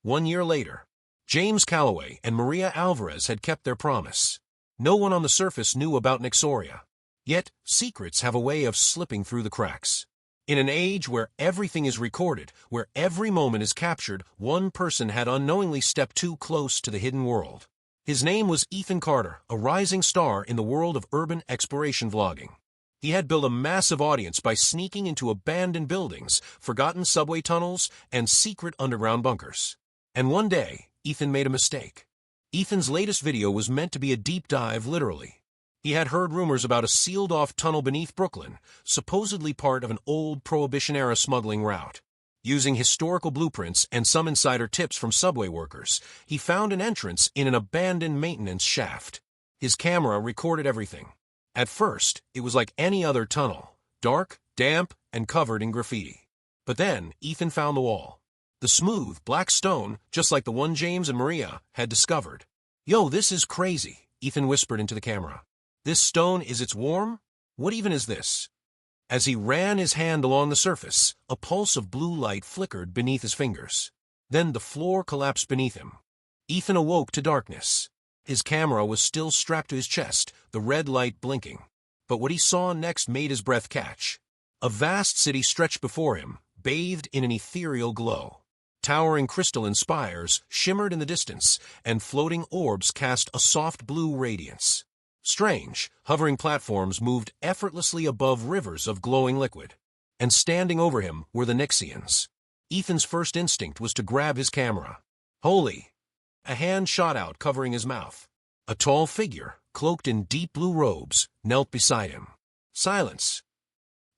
1 year later, James Calloway and Maria Alvarez had kept their promise. No one on the surface knew about Nyxoria. Yet, secrets have a way of slipping through the cracks. In an age where everything is recorded, where every moment is captured, one person had unknowingly stepped too close to the hidden world. His name was Ethan Carter, a rising star in the world of urban exploration vlogging. He had built a massive audience by sneaking into abandoned buildings, forgotten subway tunnels, and secret underground bunkers. And one day, Ethan made a mistake. Ethan's latest video was meant to be a deep dive, literally. He had heard rumors about a sealed-off tunnel beneath Brooklyn, supposedly part of an old Prohibition-era smuggling route. Using historical blueprints and some insider tips from subway workers, he found an entrance in an abandoned maintenance shaft. His camera recorded everything. At first, it was like any other tunnel, dark, damp, and covered in graffiti. But then, Ethan found the wall. The smooth, black stone, just like the one James and Maria had discovered. "Yo, this is crazy," Ethan whispered into the camera. "This stone, is it warm? What even is this?" As he ran his hand along the surface, a pulse of blue light flickered beneath his fingers. Then the floor collapsed beneath him. Ethan awoke to darkness. His camera was still strapped to his chest, the red light blinking. But what he saw next made his breath catch. A vast city stretched before him, bathed in an ethereal glow. Towering crystalline spires shimmered in the distance, and floating orbs cast a soft blue radiance. Strange, hovering platforms moved effortlessly above rivers of glowing liquid. And standing over him were the Nyxians. Ethan's first instinct was to grab his camera. Holy! A hand shot out, covering his mouth. A tall figure, cloaked in deep blue robes, knelt beside him. Silence.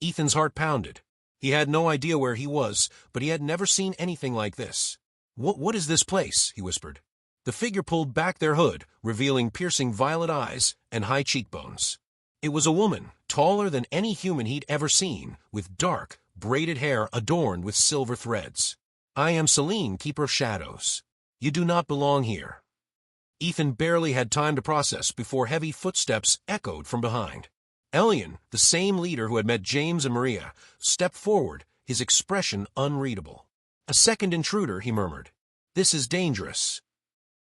Ethan's heart pounded. He had no idea where he was, but he had never seen anything like this. What is this place?" he whispered. The figure pulled back their hood, revealing piercing violet eyes and high cheekbones. It was a woman, taller than any human he'd ever seen, with dark, braided hair adorned with silver threads. "I am Celine, keeper of shadows. You do not belong here." Ethan barely had time to process before heavy footsteps echoed from behind. Elian, the same leader who had met James and Maria, stepped forward, his expression unreadable. "A second intruder," he murmured. "This is dangerous."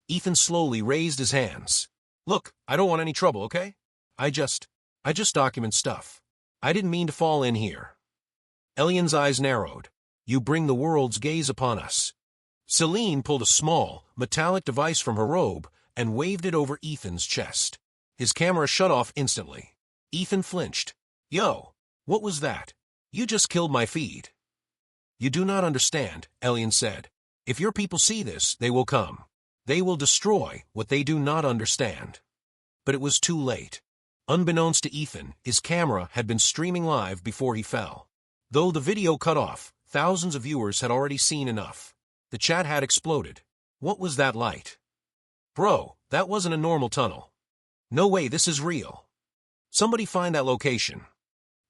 Ethan slowly raised his hands. "Look, I don't want any trouble, okay? I just document stuff. I didn't mean to fall in here." Elian's eyes narrowed. "You bring the world's gaze upon us." Celine pulled a small, metallic device from her robe and waved it over Ethan's chest. His camera shut off instantly. Ethan flinched. "Yo, what was that? You just killed my feed." "You do not understand," Elian said. "If your people see this, they will come. They will destroy what they do not understand." But it was too late. Unbeknownst to Ethan, his camera had been streaming live before he fell. Though the video cut off, thousands of viewers had already seen enough. The chat had exploded. "What was that light? Bro, that wasn't a normal tunnel. No way, this is real. Somebody find that location."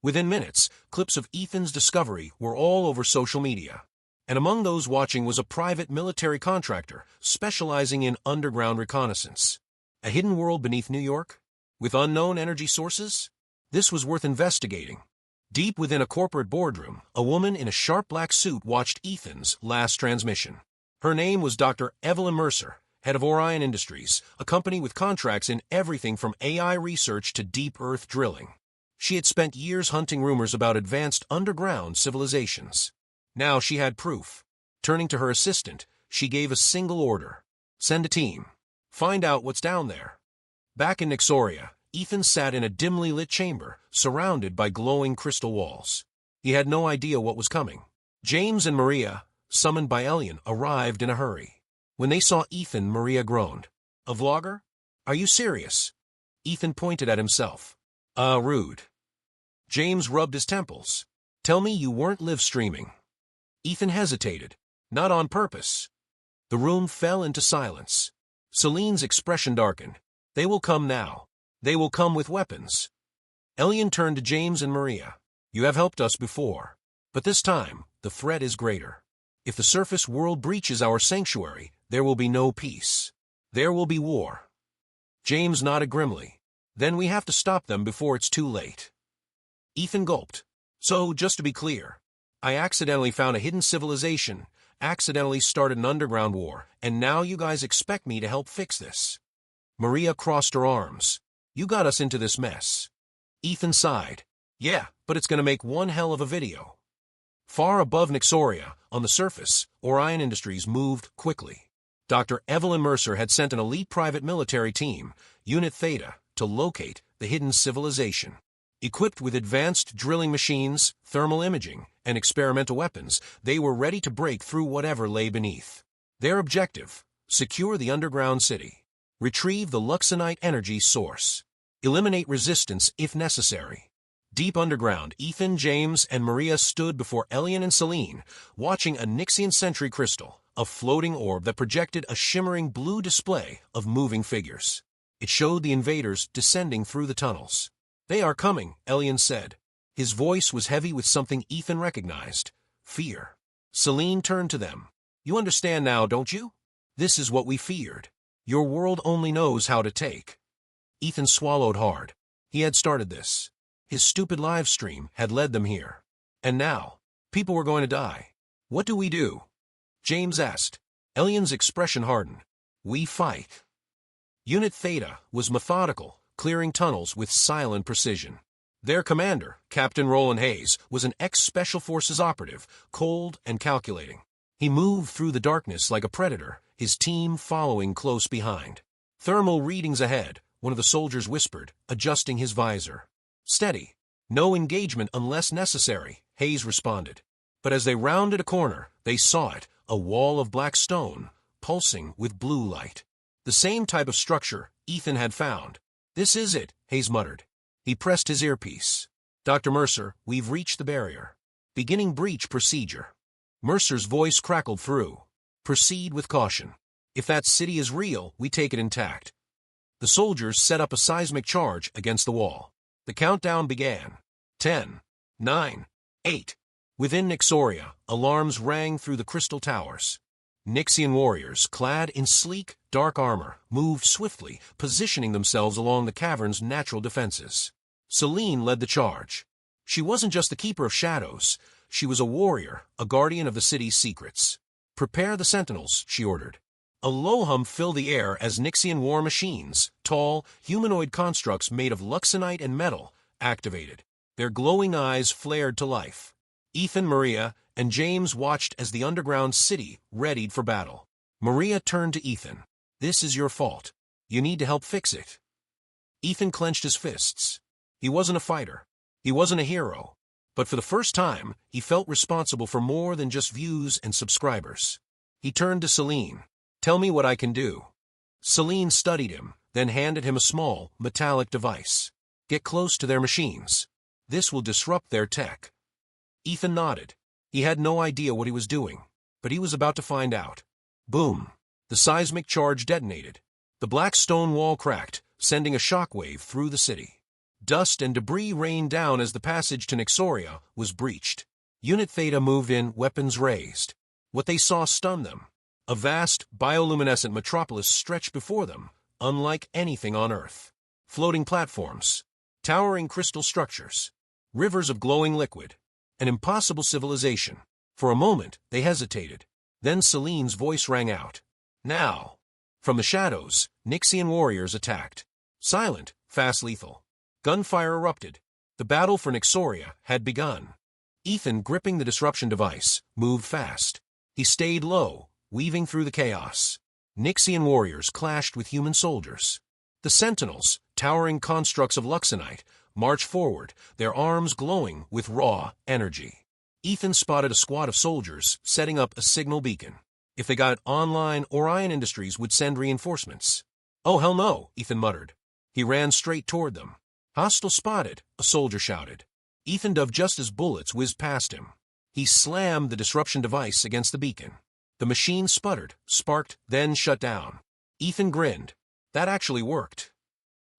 Within minutes, clips of Ethan's discovery were all over social media. And among those watching was a private military contractor specializing in underground reconnaissance. A hidden world beneath New York? With unknown energy sources? This was worth investigating. Deep within a corporate boardroom, a woman in a sharp black suit watched Ethan's last transmission. Her name was Dr. Evelyn Mercer, head of Orion Industries, a company with contracts in everything from AI research to deep earth drilling. She had spent years hunting rumors about advanced underground civilizations. Now she had proof. Turning to her assistant, she gave a single order. "Send a team. Find out what's down there." Back in Nyxoria, Ethan sat in a dimly lit chamber, surrounded by glowing crystal walls. He had no idea what was coming. James and Maria, summoned by Elian, arrived in a hurry. When they saw Ethan, Maria groaned. "A vlogger? Are you serious?" Ethan pointed at himself. Rude." James rubbed his temples. "Tell me you weren't live streaming." Ethan hesitated. "Not on purpose." The room fell into silence. Celine's expression darkened. "They will come now. They will come with weapons." Elian turned to James and Maria. "You have helped us before. But this time, the threat is greater. If the surface world breaches our sanctuary, there will be no peace. There will be war." James nodded grimly. "Then we have to stop them before it's too late." Ethan gulped. "So, just to be clear, I accidentally found a hidden civilization, accidentally started an underground war, and now you guys expect me to help fix this. Maria crossed her arms. You got us into this mess. Ethan sighed. Yeah, but it's gonna make one hell of a video. Far above Nyxoria, on the surface, Orion Industries moved quickly. Dr. Evelyn Mercer had sent an elite private military team, Unit Theta, to locate the hidden civilization. Equipped with advanced drilling machines, thermal imaging, and experimental weapons, they were ready to break through whatever lay beneath. Their objective: secure the underground city. Retrieve the Luxonite energy source. Eliminate resistance if necessary. Deep underground, Ethan, James, and Maria stood before Elian and Celine, watching a Nyxian sentry crystal, a floating orb that projected a shimmering blue display of moving figures. It showed the invaders descending through the tunnels. They are coming, Elian said. His voice was heavy with something Ethan recognized: fear. Celine turned to them. You understand now, don't you? This is what we feared. Your world only knows how to take. Ethan swallowed hard. He had started this. His stupid live stream had led them here. And now, people were going to die. What do we do? James asked. Elian's expression hardened. We fight. Unit Theta was methodical, clearing tunnels with silent precision. Their commander, Captain Roland Hayes, was an ex-Special Forces operative, cold and calculating. He moved through the darkness like a predator, his team following close behind. Thermal readings ahead, one of the soldiers whispered, adjusting his visor. Steady. No engagement unless necessary, Hayes responded. But as they rounded a corner, they saw it, a wall of black stone, pulsing with blue light. The same type of structure Ethan had found. This is it, Hayes muttered. He pressed his earpiece. Dr. Mercer, we've reached the barrier. Beginning breach procedure. Mercer's voice crackled through. Proceed with caution. If that city is real, we take it intact. The soldiers set up a seismic charge against the wall. The countdown began. 10, 9, 8. Within Nyxoria, alarms rang through the crystal towers. Nyxian warriors, clad in sleek, dark armor, moved swiftly, positioning themselves along the cavern's natural defenses. Celine led the charge. She wasn't just the keeper of shadows. She was a warrior, a guardian of the city's secrets. Prepare the sentinels, she ordered. A low hum filled the air as Nyxian war machines, tall, humanoid constructs made of luxonite and metal, activated. Their glowing eyes flared to life. Ethan, Maria, and James watched as the underground city readied for battle. Maria turned to Ethan. This is your fault. You need to help fix it. Ethan clenched his fists. He wasn't a fighter. He wasn't a hero. But for the first time, he felt responsible for more than just views and subscribers. He turned to Celine. Tell me what I can do. Celine studied him, then handed him a small, metallic device. Get close to their machines. This will disrupt their tech. Ethan nodded. He had no idea what he was doing, but he was about to find out. Boom! The seismic charge detonated. The black stone wall cracked, sending a shockwave through the city. Dust and debris rained down as the passage to Nyxoria was breached. Unit Theta moved in, weapons raised. What they saw stunned them. A vast, bioluminescent metropolis stretched before them, unlike anything on Earth. Floating platforms, towering crystal structures, rivers of glowing liquid, an impossible civilization. For a moment, they hesitated. Then Celine's voice rang out. Now! From the shadows, Nyxian warriors attacked. Silent, fast, lethal. Gunfire erupted. The battle for Nyxoria had begun. Ethan, gripping the disruption device, moved fast. He stayed low, weaving through the chaos. Nyxian warriors clashed with human soldiers. The sentinels, towering constructs of luxonite, marched forward, their arms glowing with raw energy. Ethan spotted a squad of soldiers setting up a signal beacon. If they got it online, Orion Industries would send reinforcements. Oh, hell no, Ethan muttered. He ran straight toward them. Hostile spotted, a soldier shouted. Ethan dove just as bullets whizzed past him. He slammed the disruption device against the beacon. The machine sputtered, sparked, then shut down. Ethan grinned. That actually worked.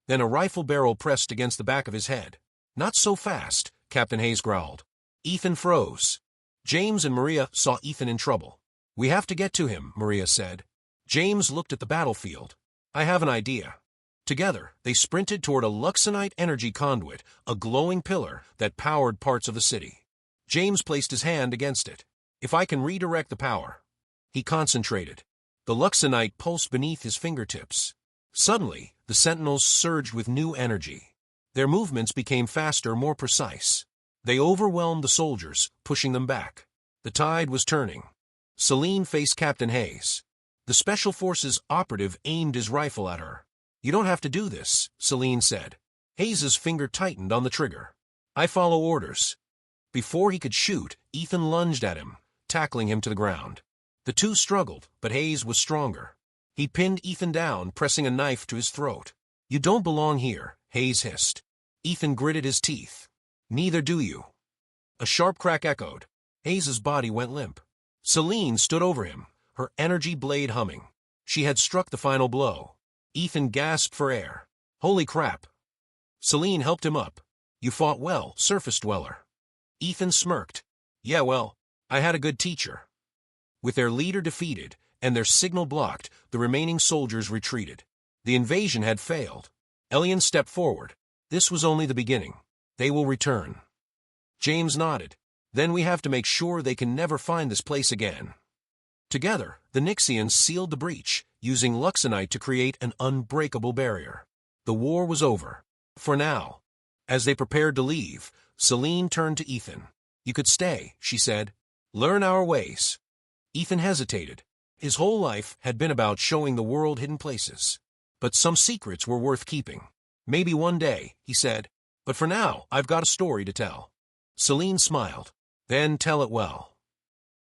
Then a rifle barrel pressed against the back of his head. Not so fast, Captain Hayes growled. Ethan froze. James and Maria saw Ethan in trouble. We have to get to him, Maria said. James looked at the battlefield. I have an idea. Together, they sprinted toward a luxonite energy conduit, a glowing pillar that powered parts of the city. James placed his hand against it. If I can redirect the power, He concentrated. The luxonite pulsed beneath his fingertips. Suddenly, the sentinels surged with new energy. Their movements became faster, more precise. They overwhelmed the soldiers, pushing them back. The tide was turning. Celine faced Captain Hayes. The Special Forces operative aimed his rifle at her. "You don't have to do this," Celine said. Hayes's finger tightened on the trigger. "I follow orders." Before he could shoot, Ethan lunged at him, tackling him to the ground. The two struggled, but Hayes was stronger. He pinned Ethan down, pressing a knife to his throat. "You don't belong here," Hayes hissed. Ethan gritted his teeth. "Neither do you." A sharp crack echoed. Hayes's body went limp. Celine stood over him, her energy blade humming. She had struck the final blow. Ethan gasped for air. "Holy crap." Celine helped him up. "You fought well, surface dweller." Ethan smirked. "Yeah, well, I had a good teacher." With their leader defeated, and their signal blocked, the remaining soldiers retreated. The invasion had failed. Elian stepped forward. "This was only the beginning. They will return." James nodded. "Then we have to make sure they can never find this place again." Together, the Nyxians sealed the breach, using luxonite to create an unbreakable barrier. The war was over. For now. As they prepared to leave, Celine turned to Ethan. "You could stay," she said. "Learn our ways." Ethan hesitated. His whole life had been about showing the world hidden places. But some secrets were worth keeping. "Maybe one day," he said. "But for now, I've got a story to tell." Celine smiled. "Then tell it well."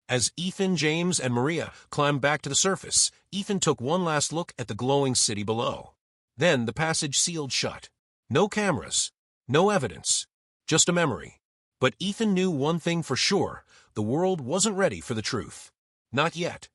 As Ethan, James, and Maria climbed back to the surface, Ethan took one last look at the glowing city below. Then the passage sealed shut. No cameras. No evidence. Just a memory. But Ethan knew one thing for sure. The world wasn't ready for the truth. Not yet.